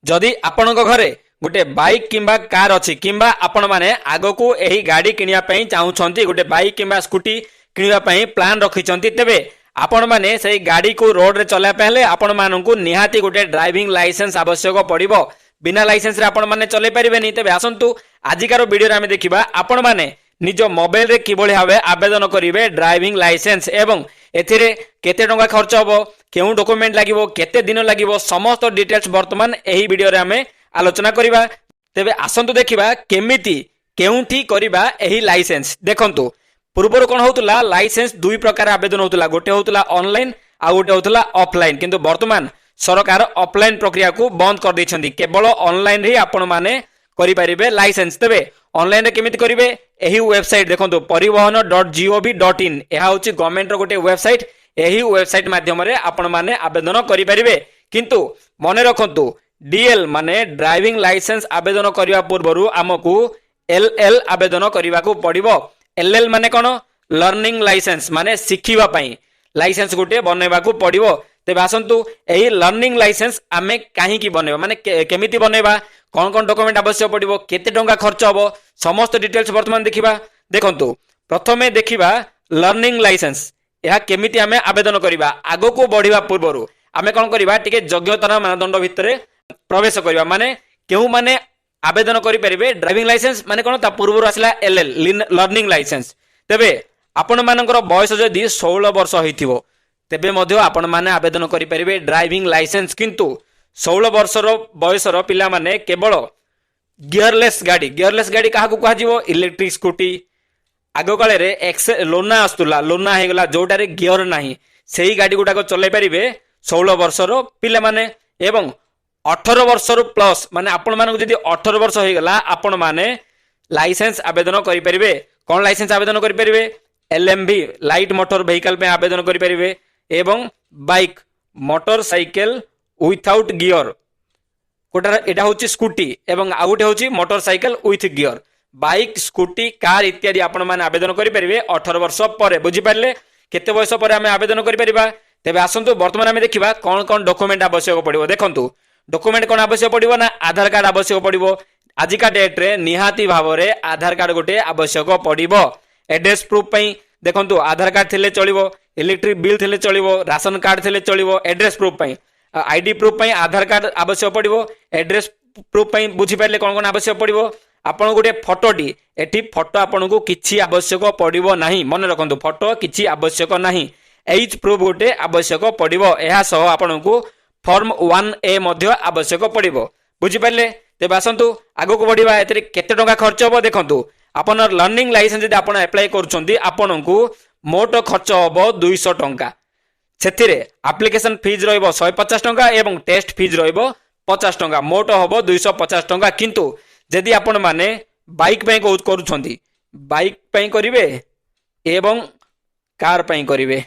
जदि आपण घरे गोटे बाइक किंबा कार अच्छी किंबा आपण माने आगो को एही गाड़ी किनिया पई चाहुछंती गोटे बाइक किंबा स्कूटी किनिया पई प्लान रखिछंती तेबे आपण माने सही गाड़ी को रोड रे चला पहले आपण माननकु निहाती गोटे ड्राइविंग लाइसेंस आवश्यक पड़िबो। बिना लाइसेंस रे आपण माने चले परिबेनी। तेबे आसंतु आजिकार वीडियो रे आमे देखिबा आपण माने निज मोबाइल रे किभଳି भाबे आवेदन करिवे ड्राइविंग लाइसेंस एवं एथिरे केते टंका खर्च होबो केउ डॉक्यूमेंट लागिवो केते दिन लागिवो समस्त डिटेल्स वर्तमान एही वीडियो रे आमे आलोचना करिबा। तेबे आसंतु देखिबा केमिति केउठी करिबा एही लाइसेंस। देखंतु पूर्वर कोन होतुला लाइसेंस दुई प्रकार आवेदन होतुला गोटे होतुला ऑनलाइन आ गोटे होतुला ऑफलाइन किंतु वर्तमान सरकार ऑफलाइन प्रक्रिया को बंद कर दैछंती केवल ऑनलाइन रे आपण माने करि परिबे लाइसेंस। तेबे ऑनलाइन रे केमिति करिवे एही वेबसाइट देखंतु परिवहन.gov.in एहा होची गवर्नमेंट रो गोटे वेबसाइट। एही वेबसाइट माध्यम रे आपण माने आवेदन करि परिबे किंतु मने रखंतु डीएल माने ड्राइविंग लाइसेंस आवेदन करिवा पूर्वरु हमकु एलएल आवेदन करिवा को पड़िबो। एलएल माने कोन लर्निंग लाइसेंस माने सिखिवा पई लाइसेंस गोटे बनेबा को पड़िबो। तेबे आसंतु एही लर्निंग लाइसेंस आमे काहे की बनेबा माने केमिति बनेबा कौन कौन डॉक्यूमेंट आवश्यक पड़िबो केते टंका खर्च होबो समस्त डिटेल्स वर्तमान देखिबा। देखंतु प्रथमे देखिबा लर्निंग लाइसेंस एहा केमिति आमे आवेदन करिबा। आगो को बढ़िबा पूर्वरु आमे कोन करिबा टिके योग्यता मानदंड भितरे प्रवेश करिबा माने केउ माने आवेदन करि परिबे ड्राइविंग लाइसेंस माने कोन ता पूर्वरु आसला एलएल लर्निंग लाइसेंस। तेबे आपण मानकर बयस जदि 16 वर्ष होइथिबो तेबे मध्य आपण माने आवेदन करि परिबे ड्राइविंग लाइसेंस किंतु 16 वर्षर बयसर पिला माने केवल गियरलेस गाड़ी काहा को कहा जीवो इलेक्ट्रिक स्कूटी आगो काले रे लोना आस्तुला लोना हे गला जोटा रे गियर नाही सेही गाड़ी गुडा को चलै परिबे 16 वर्षर पिला माने एवं 18 वर्षर प्लस माने आपण माने जदि 18 वर्ष हो गला आपण माने लाइसेंस आवेदन करि परिबे। कोन लाइसेंस आवेदन करि परिबे एलएमवी लाइट मोटर व्हीकल पे आवेदन करि परिबे एवं बाइक मोटरसाइकिल विथआउट गियर कोटा एटा होची स्कूटी एवं आ गोटे होची motorcycle with gear bike scooty car इत्यादि आपण माने आवेदन करि परिबे 18 वर्ष परे। बुझी पारले केते बयस परे आमे आवेदन करि परिबा। तेबे आसंतु वर्तमान आमे देखिबा कोन कोन डॉक्यूमेंट आवश्यक पड़िबो। देखंतु डॉक्यूमेंट कोन आवश्यक पड़िबो ना आधार कार्ड आवश्यक पड़िबो। आजिका डेट रे निहाती भावरे आधार कार्ड गोटे आवश्यक पड़िबो। एड्रेस प्रूफ पई देखंतु आधार कार्ड थिले चलिबो इलेक्ट्रिक बिल थिले चलिबो राशन कार्ड थिले चलिबो। एड्रेस प्रूफ पई आईडी प्रूफ पई आधार कार्ड आवश्यक पड़िबो। एड्रेस प्रूफ पई बुझी पारले कोन कोन आवश्यक पड़िबो आपण गोटे फोटोटी एठी फोटो आपन को किछि आवश्यक पड़िबो नाही मन रखंतु फोटो किछि आवश्यक नाही। एज प्रूफ गोटे आवश्यक पड़िबो एहा सह आपन को फॉर्म 1A मध्ये आवश्यक पड़िबो। बुझी पारले तेबे आसंतु आगो को बढ़िबा एतरे केते टंका खर्च होबो। देखंतु आपण लर्निंग लाइसेंस जदि आपण अप्लाई करूछंती आपण को मोट खर्च होबो 200 टंका। सेथिरे एप्लिकेशन फीस रहइबो 150 टंका एवं टेस्ट फीस रहइबो 50 टंका मोट होबो 250 टंका। किंतु जदि आपण माने बाइक पई करूछंती बाइक पई करिवे एवं कार पई करिवे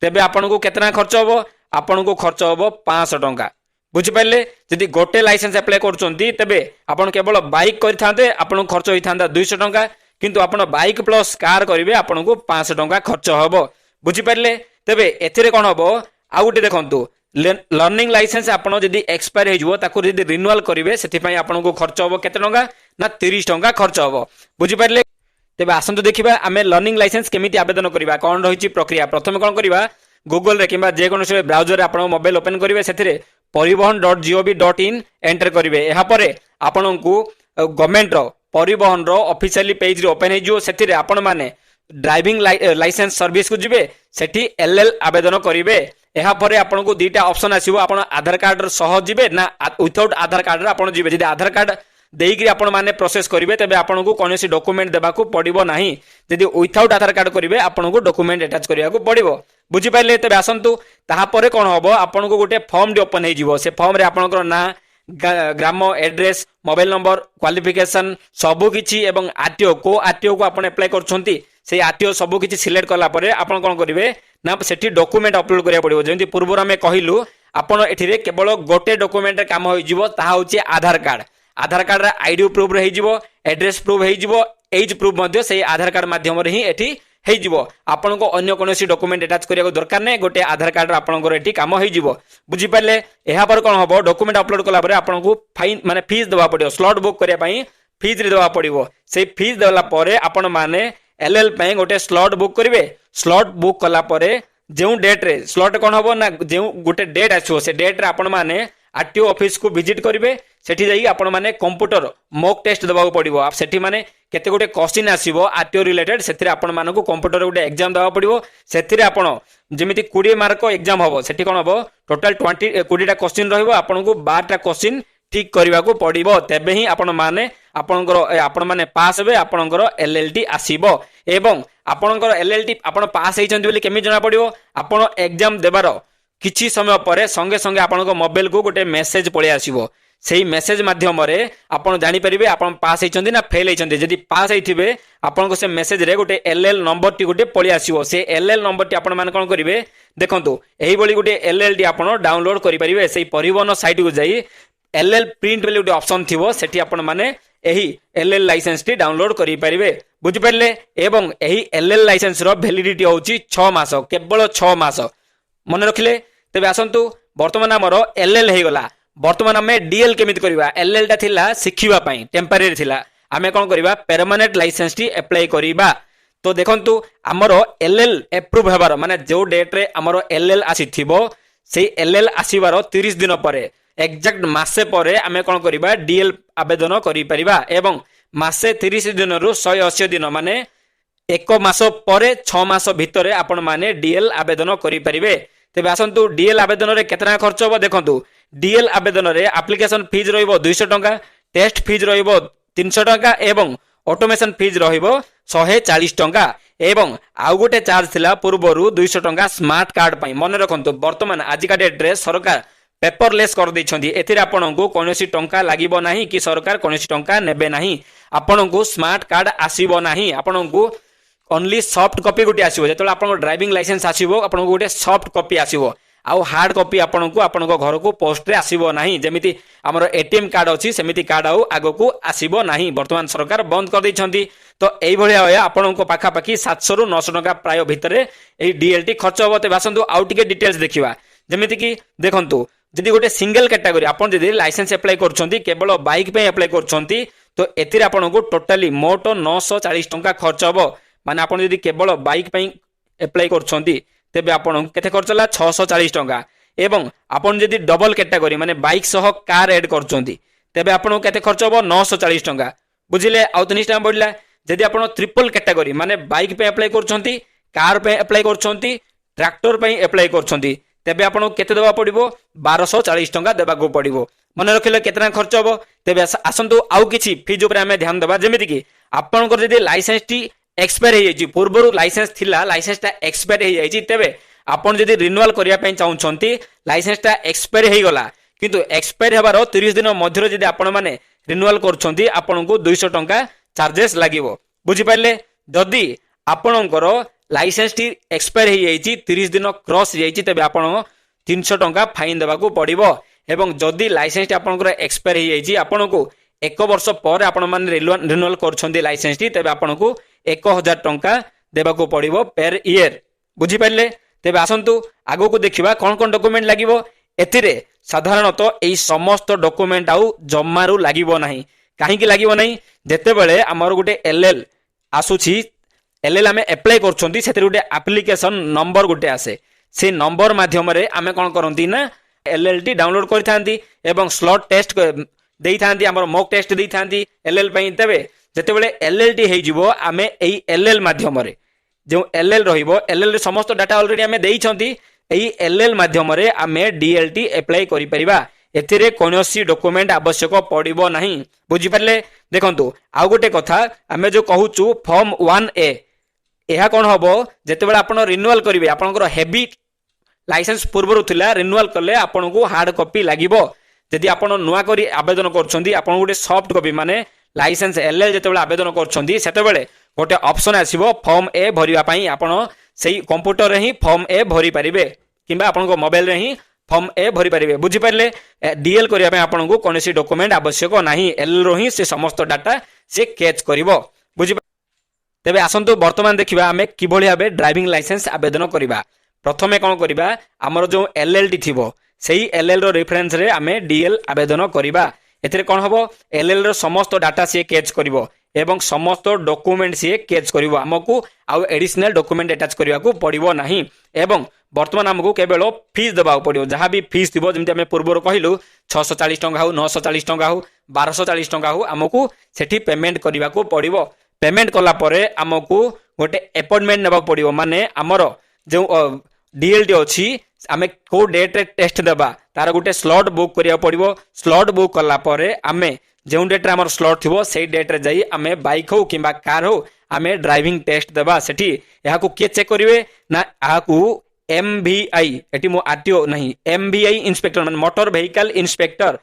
तेबे आपण को केतना खर्च होबो आपण को खर्च होबो 500 टंका। बुझी पारले जदि गोटे लाइसेंस अप्लाई करूछंती तेबे आपण केवल बाइक करिथांते आपण खर्च होइथांदा 200 टंका किंतु आपण बाइक प्लस कार करिवे आपण को 500 टंका खर्च होबो। बुझी पारले तेबे एथिरे कोन होबो आ गुटे देखंतु लर्निंग लाइसेंस आपण जदि एक्सपायर हे जबो ताको जदि रिन्यूअल करिवे सेति पई आपण को खर्च होबो केते टंका ना 30 टंका खर्च होबो। बुझी पारले तेबे आसंतु देखिबा आमे लर्निंग लाइसेंस केमिति आवेदन करिबा कोन रहिछि प्रक्रिया। प्रथमे कोन करिबा गूगल रे किबा जे कोनोसे ब्राउजर रे आपण मोबाइल ओपन करिवे सेथिरे परिवहन.gov.in एंटर करिवे। एहा परे आपण को गवर्नमेंट रो परिवहन रो ऑफिशियली पेज रे ओपन हे जो सेथिरे आपण माने ड्राइविंग लाइसेंस सर्विस को जिबे सेठी एलएल आवेदन करिवे। एहा परे आपण को दुईटा ऑप्शन आसीबो आपण आधार कार्ड सह जिबे ना विथआउट आधार कार्ड रे आपण जिबे। जदि आधार कार्ड देइकि आपण माने प्रोसेस करिवे तेबे आपण को कोनोसी डॉक्यूमेंट देबा को पड़िबो नाही। जदि विथआउट आधार कार्ड करिवे आपण को डॉक्यूमेंट अटैच करिया को पड़िबो। बुझी पाइले तेबे आसंतु ताहा परे कोन होबो आपण को गोटे फॉर्म डी ओपन हे जिवो। से फॉर्म रे आपनकर ना ग्राम एड्रेस मोबाइल नंबर क्वालिफिकेशन सबु किछि एवं आरटीओ को आपण अप्लाई करछंती से आरटीओ सबु किछि सिलेक्ट करला परे आपण कोन करिवे ना सेठी डॉक्यूमेंट अपलोड करिया पड़िबो। जेंति पूर्व में कहिलु आपण एठिरे केवल गोटे डॉक्यूमेंट काम होई जिवो ताहा होछि आधार कार्ड रे आईडी प्रूफ रे हे जिवो एड्रेस प्रूफ हे जिवो एज प्रूफ मध्ये से आधार कार्ड माध्यम रे ही एठी ହେଇଯିବ ଆପଣଙ୍କୁ ଅନ୍ୟ କୌଣସି ଡକୁମେଣ୍ଟ ଆଟାଚ କରିବାକୁ ଦରକାର ନାହିଁ गोटे आधार कार्ड आपनकर एठी काम ହେଇଯିବ बुझी पाले एहा पर कोन हबो डॉक्यूमेंट अपलोड कला परे आपनकू फाइन माने फीस देबा पड़ियो स्लॉट बुक करिया पई फीस रे देबा पड़ियो से फीस देला परे आपण माने एलएल पई गोटे स्लॉट बुक करिवे स्लॉट बुक कला परे जेउ डेट रे स्लॉट कोन हबो ना जेउ गोटे डेट आछो से डेट रे आपण माने आरटीओ ऑफिस को विजिट करिवे सेठी जाई आपण माने कंप्यूटर मॉक टेस्ट देबा पड़ियो आप सेठी माने केते गोटे क्वेश्चन आसीबो आरटीओ रिलेटेड सेथिरे आपण मानको कंप्यूटर गोटे एग्जाम देबा पड़ियो सेथिरे आपण जेमिति 20 मार्क एग्जाम हबो सेठी कोन हबो टोटल 20 टा क्वेश्चन रहइबो आपनको 12 टा क्वेश्चन ठीक करबा को पड़िबो तेबे ही आपण माने पास हेबे आपनकर एलएलटी आसीबो एवं आपनकर एलएलटी आपण पास हेचंती बोली केमि जणा पड़िबो आपण एग्जाम देबार किछि समय परे संगे संगे आपनकर मोबाइल को गोटे मेसेज पळे आसीबो सेही मेसेज माध्यम रे आपण जानि परिबे आपण पास हेचंती ना फेल हेचंती जदि पास हेथिबे आपनको से मेसेज रे गोटे एलएल नंबर टी गोटे पळे आसीबो से एलएल नंबर टी आपण मान कोन करिवे देखंतु एही बोली गोटे एलएलटी आपण डाउनलोड करि परिबे सेही परिवहन साइट को जाई एलएल प्रिंट बोली गोटे ऑप्शन थिबो सेठी आपण माने एही एलएल लाइसेंस टी डाउनलोड करि परिबे बुझि परले एवं एही एलएल लाइसेंस रो वैलिडिटी होची 6 मास केवल 6 मास मन रखिले तेबे आसंतु वर्तमान हमरो एलएल हे गला वर्तमान हमें डीएल केमिति करबा एलएल टा थिला सिखिबा पई टेम्परेरी थिला हमें कोन करबा परमानेंट लाइसेंस टी अप्लाई करबा तो देखंतु हमरो एलएल अप्रूव हेबार माने जो डेट रे हमरो एलएल आसीथिबो सेही एलएल आसीबार 30 दिन परे एक्जेक्ट मासे परे हमें कोन करबा डीएल आवेदन करि परिबा एवं मासे 30 दिन रु 180 दिन माने एक मास परे 6 मास भितरे आपण माने डीएल आवेदन करि परिबे तेबे आसंतु डीएल आवेदन रे केतना खर्च हो देखंतु डीएल आवेदन रे एप्लिकेशन फीस रहिबो 200 टंका टेस्ट फीस रहिबो 300 टंका एवं ऑटोमेशन फीस रहिबो 140 टंका एवं आउ गोटे चार्ज थिला पूर्वरु 200 टंका स्मार्ट कार्ड पई मन रखंतु वर्तमान आजिका डेट रे सरकार पेपरलेस कर दैछंती एथिरे आपनकू कोनोसी टंका लागिबो नाही कि सरकार कोनोसी टंका नेबे नाही आपनकू स्मार्ट कार्ड आसीबो नाही आपनकू ओनली सॉफ्ट कॉपी गोटे आसीबो जेतले आपन ड्राइविंग लाइसेंस आसीबो आपन गोटे सॉफ्ट कॉपी आसीबो आउ हार्ड कॉपी आपन घर को पोस्ट रे आसीबो नाही जेमिति हमर एटीएम कार्ड अछि सेमिति कार्ड आउ आगो को आसीबो नाही वर्तमान सरकार बंद कर दैछंती तो एई भलिया होया आपन को पाखा पाखी 700 रु 900 टका प्राय भितरे एई डीएलटी खर्च होबते बासंतु आउ टिके डिटेल्स देखिबा जेमिति कि देखंतु जदि गोटे सिंगल कैटेगरी आपन जदि लाइसेंस अप्लाई करछंती केवल बाइक पे अप्लाई करछंती तो एथिरे आपन को टोटली मोट 940 टका खर्च होबो माने आपन जदि केवल बाइक पे अप्लाई करछंती तेबे आपन केते खर्च ला 640 टका एवं आपन जदि डबल कैटेगरी माने बाइक सह कार ऐड करछंती तेबे आपन केते खर्च होबो 940 टका बुझिले आउ तनिस टाइम बढ़ला जदि आपन ट्रिपल कैटेगरी माने बाइक पे अप्लाई करछंती कार पे अप्लाई करछंती ट्रैक्टर पे अप्लाई करछंती तेबे आपन केते देबा पड़िबो 1240 टका देबा को पड़िबो मन रखिले केतना खर्च होबो तेबे आसंतु आउ किछि फीज ऊपर हमें ध्यान देबा जेमिति कि आपन को जदि लाइसेंस टी एक्सपायर हो जाइए पूर्व लाइसेंस थिला लाइसेंस टा एक्सपायर हो जाइए तेबे आपन जदि रिन्यूअल करिया पई चाहउछंती लाइसेंस टा एक्सपायर हो गला किंतु एक्सपायर हेबार 30 दिन मध्य जदि आपन माने रिन्यूअल करछंती आपन को 200 टंका चार्जेस लागिवो बुझि पाइले जदि आपनकर लाइसेंस टी एक्सपायर हो जाइए 30 दिन क्रॉस हो जाइए तेबे आपन 300 टंका फाइन देबा को पड़िबो एवं जदि लाइसेंस टी आपनकर एक्सपायर हो जाइए आपन को 1 वर्ष पर आपण माने रिन्यूअल करछंती लाइसेंस टी तेबे आपन को 1000 टंका देबा को पड़िबो पर ईयर बुझि पाइले तेबे आसंतु आगो को देखिबा कोन कोन डॉक्यूमेंट लागिवो एथिरे साधारणतः एई समस्त डॉक्यूमेंट आउ जम्मारू लागिवो नाही काहे कि लागिवो नाही जेते बेले हमर गुटे एलएल आसुछि एलएल हमें अप्लाई करछंती सेते गुटे एप्लीकेशन नंबर गुटे आसे से नंबर माध्यम रे हमें कोन करंती ना एलएलटी डाउनलोड करथांती एवं स्लॉट टेस्ट देई थांती हमर मॉक टेस्ट देई थांती एलएल पई तेबे जेते बेले एलएलटी हे जिवो आमे एई एलएल माध्यम रे जो एलएल रहिबो एलएल रे समस्त डाटा ऑलरेडी हमें देई छंती एई एलएल माध्यम रे आमे डीएलटी अप्लाई करि परिबा एथिरे कोनोसी डॉक्यूमेंट आवश्यक पड़िबो नाही बुझि परले देखंतु आ गोटे कथा आमे जो कहूचु फॉर्म 1A एहा कोन हबो जेते बेले आपण रिन्यूअल करिवे आपनकर हेवी लाइसेंस पूर्वरु थिला रिन्यूअल करले आपन को हार्ड कॉपी लागिबो जदि आपण नुवा करी आवेदन करछंती आपण गोटे सॉफ्ट कॉपी माने लाइसेंस एलएल जेते बेले आवेदन करछंती सेते बेले गोटे ऑप्शन आसीबो फॉर्म ए भरिबा पई आपण सेही कंप्यूटर रे ही फॉर्म ए भरि परिबे किबा आपण को मोबाइल रे ही फॉर्म ए भरि परिबे बुझि परले डीएल करिया पई आपण को कोनोसी डॉक्यूमेंट आवश्यक नाही एल रो ही से समस्त डाटा से कैच करिवो बुझि तेबे आसंतु वर्तमान देखिबा आमे किभଳି भाबे ड्राइविंग लाइसेंस आवेदन करिबा। प्रथमे कोन करिबा हमर जो एलएलटी थिबो सेही एलएल रो रेफरेंस रे आमे डीएल आवेदन करिबा। एथिरे कोन हबो एलएल रो समस्त डाटा से कैच करिवो एवं समस्त डॉक्यूमेंट से कैच करिवो। हमकु आ एडिशनल डॉक्यूमेंट अटैच करिवा को पड़िबो नाही एवं वर्तमान हमकु केवल फीस देबा पड़िबो। जहां भी फीस थिबो जेमति हमें पूर्वरो कहिलु 640 टंका हो 940 टंका हो 1240 टंका हो हमकु सेठी पेमेंट करिवा को पड़िबो। पेमेंट कला परे हमकु गोटे अपॉइंटमेंट नेबा पड़िबो। माने हमर जो डीएलटी अछि आमे को डेट रे टेस्ट देबा तार गोटे स्लॉट बुक करिया पड़िबो। स्लॉट बुक कला परे आमे जो डेट रे हमर स्लॉट थिबो सेही डेट रे जाई आमे बाइक हो किबा कार हो आमे ड्राइविंग टेस्ट देबा। सेठी याकू के चेक करिवे ना आकू एमवीआई एटी मो आरटीओ नहीं एमवीआई इंस्पेक्टर माने मोटर व्हीकल इंस्पेक्टर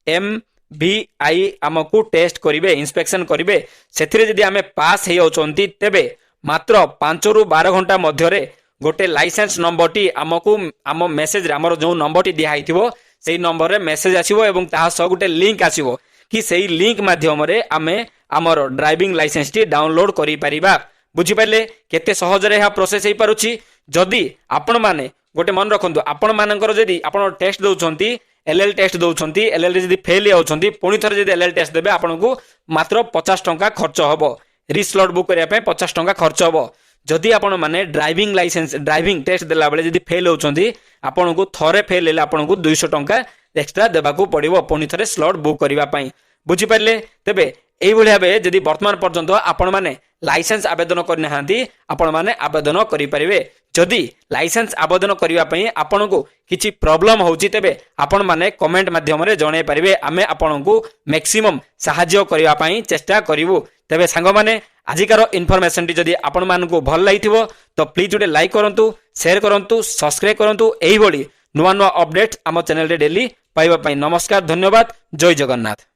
एमवीआई हमकू टेस्ट करिवे इंस्पेक्शन करिवे। सेथिरे जदी आमे पास हे होचंती तेबे मात्र 5 रु 12 घंटा मध्य रे गोटे लाइसेंस नंबर टी हमकू हम मेसेज रे हमर जो नंबर टी दिया हिथिबो सेही नंबर रे मेसेज आसीबो एवं ताहा स गोटे लिंक आसीबो कि सेही लिंक माध्यम रे आमे हमर ड्राइविंग लाइसेंस टी डाउनलोड करि परिबा। बुझी पाले केते सहज रे हा प्रोसेस हे पारुची। जदी आपण माने गोटे मन रखंतु आपण मानकर जदी आपण टेस्ट दउछंती एलएल टेस्ट दउछंती एलएल रे जदी फेल होउछंती पुनी थरे जदी एलएल टेस्ट देबे आपनको मात्र 50 टंका खर्च हबो। रिस्लॉट बुक करिया पे 50 टंका खर्च हबो। जदी आपण माने ड्राइविंग लाइसेंस ड्राइविंग टेस्ट देला बेले जदी फेल होउछंती आपनको थरे फेल हेले आपनको 200 टंका एक्स्ट्रा देबा को पड़िबो पुनी थरे स्लॉट बुक करिवा पई। बुझी पाले तेबे एई भलिया बे जदी वर्तमान पर्यंत आपण माने लाइसेंस आवेदन करना हांती आपण माने आवेदन करि परिबे। जदी लाइसेंस आवेदन करिवा पई आपनको किछि प्रॉब्लम होउची तेबे आपण माने कमेंट माध्यम रे जणाई परिबे। आमे आपनको मैक्सिमम सहाय्य करिवा पई चेष्टा करिवु। तेबे सांग माने आजिकार इन्फॉर्मेशन टी जदी आपण मानको भल लागिथिबो तो प्लीज उडे लाइक करंतु शेयर करंतु सब्सक्राइब करंतु। एही भली नुवा नुवा अपडेट हम चैनल रे डेली पाइबा पई। नमस्कार धन्यवाद जय जगन्नाथ।